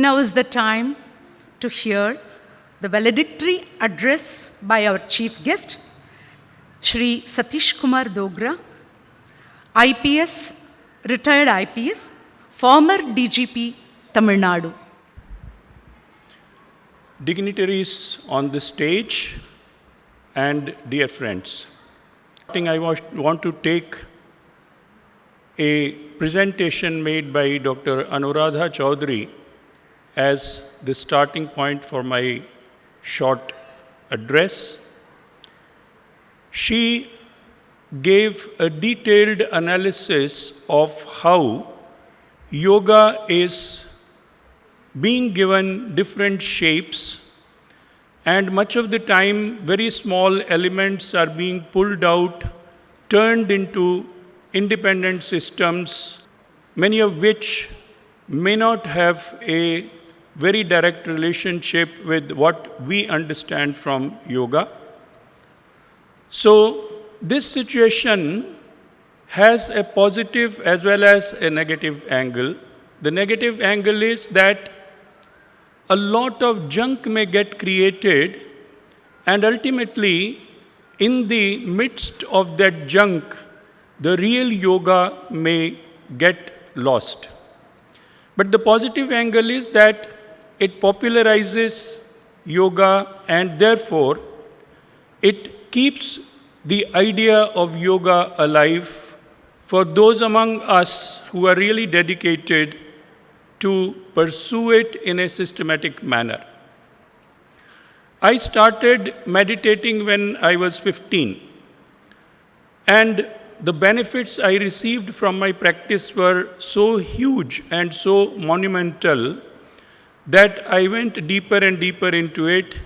Now is the time to hear the valedictory address by our chief guest, Shri Satish Kumar Dogra, IPS, retired IPS, former DGP, Tamil Nadu. Dignitaries on the stage and dear friends, I want to take a presentation made by Dr. Anuradha Chaudhary as the starting point for my short address. She gave a detailed analysis of how yoga is being given different shapes, and much of the time very small elements are being pulled out, turned into independent systems, many of which may not have a very direct relationship with what we understand from yoga. So this situation has a positive as well as a negative angle. The negative angle is that a lot of junk may get created, and ultimately, in the midst of that junk, the real yoga may get lost. But the positive angle is that it popularizes yoga, and therefore, it keeps the idea of yoga alive for those among us who are really dedicated to pursue it in a systematic manner. I started meditating when I was 15, and the benefits I received from my practice were so huge and so monumental that I went deeper and deeper into it.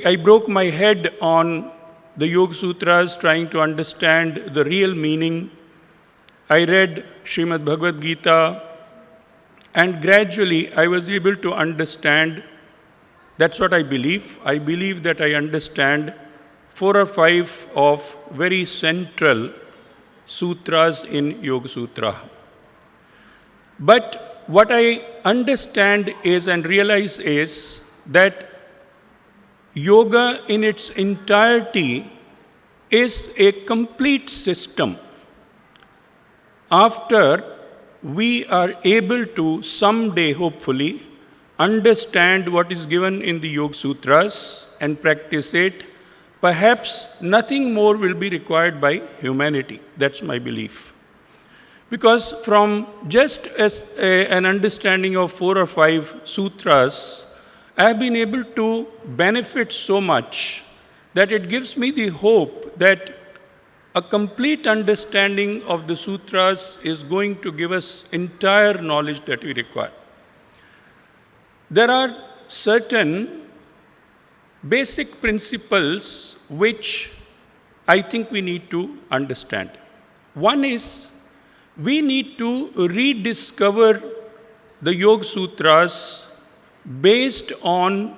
I broke my head on the Yoga Sutras trying to understand the real meaning. I read Srimad Bhagavad Gita, and gradually, I was able to understand, that's what I believe. I believe that I understand 4 or 5 of very central sutras in Yoga Sutra. But what I understand is and realize is that yoga in its entirety is a complete system. After we are able to someday, hopefully, understand what is given in the Yoga Sutras and practice it, perhaps nothing more will be required by humanity. That's my belief. Because from just an understanding of 4 or 5 sutras, I have been able to benefit so much that it gives me the hope that a complete understanding of the sutras is going to give us entire knowledge that we require. There are certain basic principles which I think we need to understand. One is we need to rediscover the Yoga Sutras based on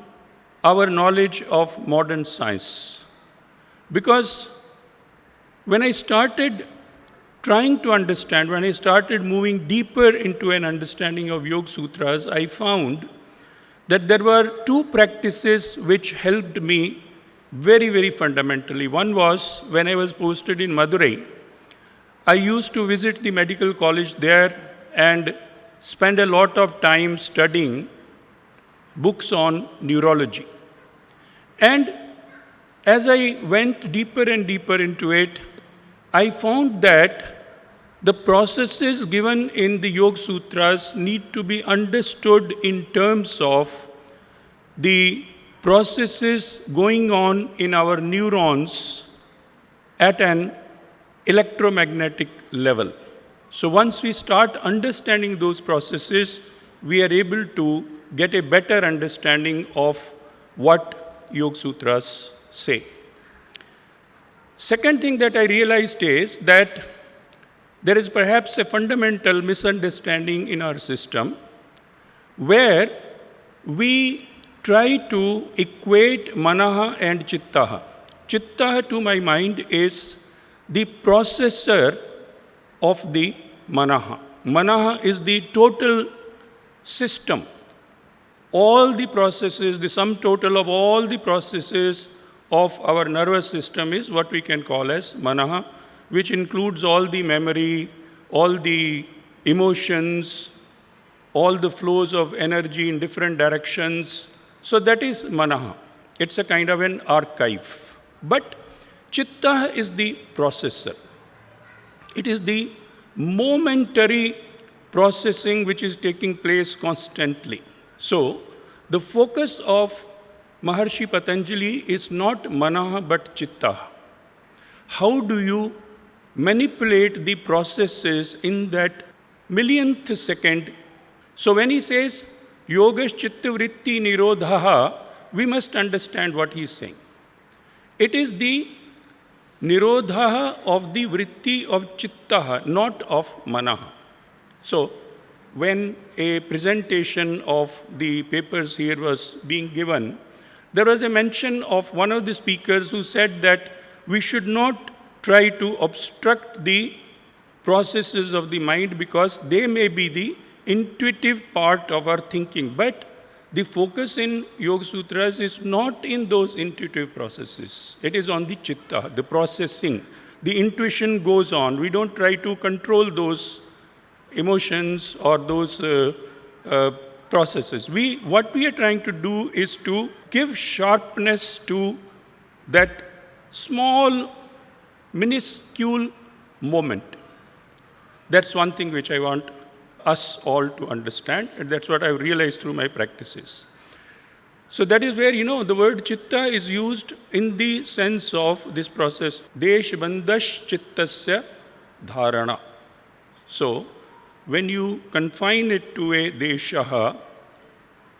our knowledge of modern science. Because when I started trying to understand, when I started moving deeper into an understanding of Yoga Sutras, I found that there were 2 practices which helped me very, very fundamentally. One was when I was posted in Madurai, I used to visit the medical college there and spend a lot of time studying books on neurology. And as I went deeper and deeper into it, I found that the processes given in the Yoga Sutras need to be understood in terms of the processes going on in our neurons at an electromagnetic level. So once we start understanding those processes, we are able to get a better understanding of what Yoga Sutras say. Second thing that I realized is that there is perhaps a fundamental misunderstanding in our system where we try to equate manaha and chittaha. Chittaha, to my mind, is the processor of the manaha. Manaha is the total system all the processes, the sum total of all the processes of our nervous system is what we can call as manaha, which includes all the memory, all the emotions, all the flows of energy in different directions. So that is manaha. It's a kind of an archive. But chitta is the processor. It is the momentary processing which is taking place constantly. So the focus of Maharshi Patanjali is not manaha but chitta. How do you manipulate the processes in that millionth second? So when he says yogash chitta vritti nirodhaha, we must understand what he is saying. It is the nirodha of the vritti of chitta, not of manaha. So when a presentation of the papers here was being given, there was a mention of one of the speakers who said that we should not try to obstruct the processes of the mind because they may be the intuitive part of our thinking. But the focus in Yoga Sutras is not in those intuitive processes. It is on the chitta, the processing. The intuition goes on. We don't try to control those emotions or those processes. What we are trying to do is to give sharpness to that small, minuscule moment. That's one thing which I want us all to understand, and that's what I've realized through my practices. So that is where, the word chitta is used in the sense of this process, desh bandash chittasya dharana. So when you confine it to a deshaha,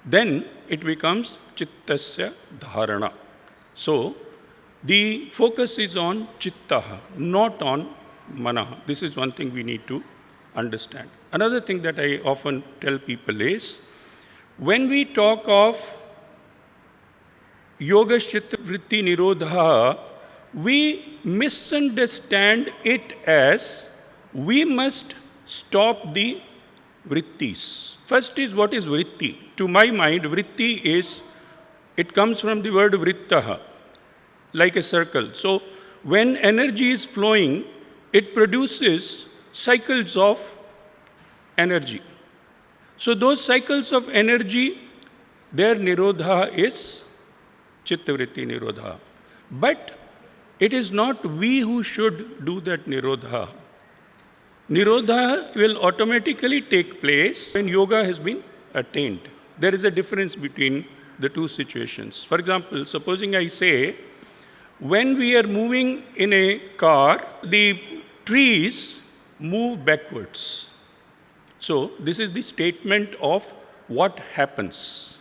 then it becomes chittasya dharana. So the focus is on chittaha, not on manaha. This is one thing we need to understand. Another thing that I often tell people is, when we talk of yoga chitta vritti nirodha, we misunderstand it as we must stop the vrittis. First is, what is vritti? To my mind, vritti it comes from the word vrittaha, like a circle. So when energy is flowing, it produces cycles of energy. So those cycles of energy, their nirodha is chittavritti nirodha. But it is not we who should do that nirodha. Nirodha will automatically take place when yoga has been attained. There is a difference between the two situations. For example, supposing I say, when we are moving in a car, the trees move backwards. So this is the statement of what happens.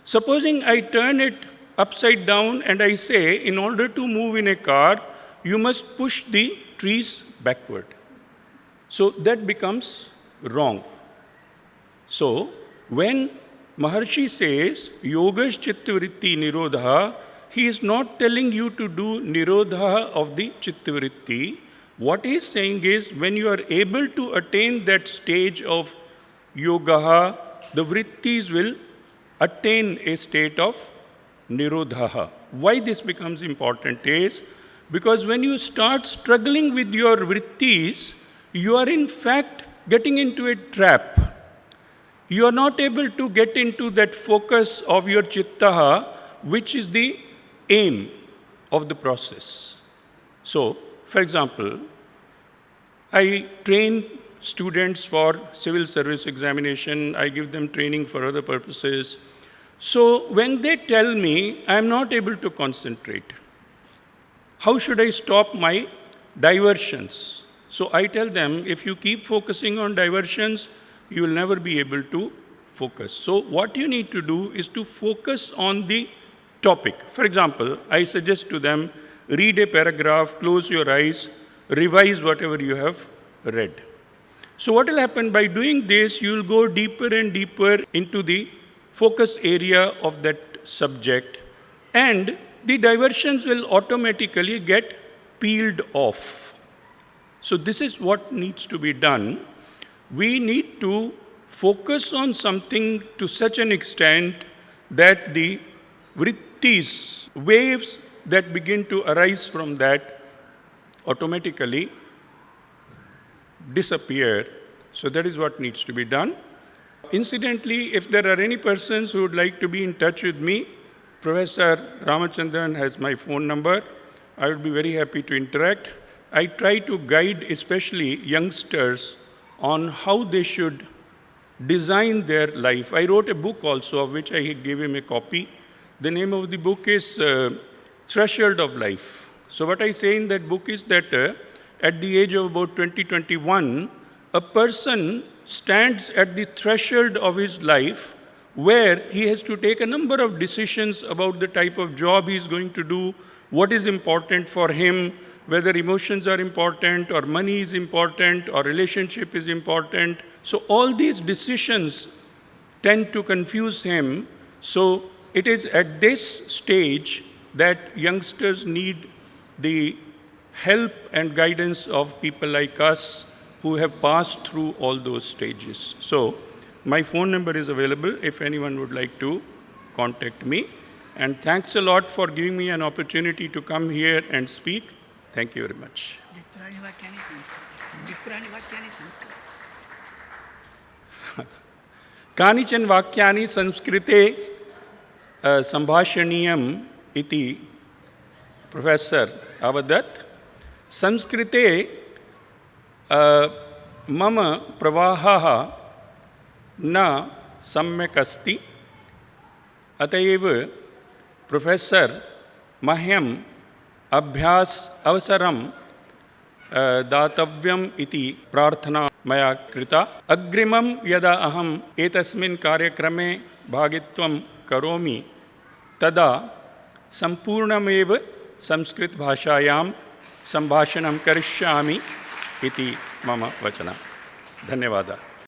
Supposing I turn it upside down and I say, in order to move in a car, you must push the trees backward. So that becomes wrong. So when Maharshi says, yogash chittavritti nirodha, he is not telling you to do nirodha of the chittavritti. What he is saying is, when you are able to attain that stage of yoga, the vrittis will attain a state of nirodha. Why this becomes important is, because when you start struggling with your vrittis, you are in fact getting into a trap. You are not able to get into that focus of your chitta, which is the aim of the process. So, for example, I train students for civil service examination. I give them training for other purposes. So when they tell me I am not able to concentrate, how should I stop my diversions? So I tell them, if you keep focusing on diversions, you will never be able to focus. So what you need to do is to focus on the topic. For example, I suggest to them, read a paragraph, close your eyes, revise whatever you have read. So what will happen by doing this, you will go deeper and deeper into the focus area of that subject, and the diversions will automatically get peeled off. So this is what needs to be done. We need to focus on something to such an extent that the vrittis, waves that begin to arise from that automatically disappear. So that is what needs to be done. Incidentally, if there are any persons who would like to be in touch with me, Professor Ramachandran has my phone number. I would be very happy to interact. I try to guide especially youngsters on how they should design their life. I wrote a book also, of which I gave him a copy. The name of the book is Threshold of Life. So what I say in that book is that at the age of about 20-21, a person stands at the threshold of his life where he has to take a number of decisions about the type of job he is going to do, what is important for him, whether emotions are important or money is important or relationship is important. So all these decisions tend to confuse him. So it is at this stage that youngsters need the help and guidance of people like us who have passed through all those stages. So my phone number is available if anyone would like to contact me. And thanks a lot for giving me an opportunity to come here and speak. Thank you very much. कानिचन वाक्यानि संस्कृते संभाषणीयम् इति professor अवदत्. संस्कृते मम प्रवाहः न सम्यक् अस्ति, अतएव प्रोफेसर मह्यम् अभ्यास अवसरं दातव्यम् इति प्रार्थना मया कृता. अग्रिमं यदा अहम् एतस्मिन् कार्यक्रमे भागित्वं करोमि तदा सम्पूर्णमेव संस्कृतभाषायां सम्भाषणं करिष्यामि इति मम वचनं. धन्यवादः.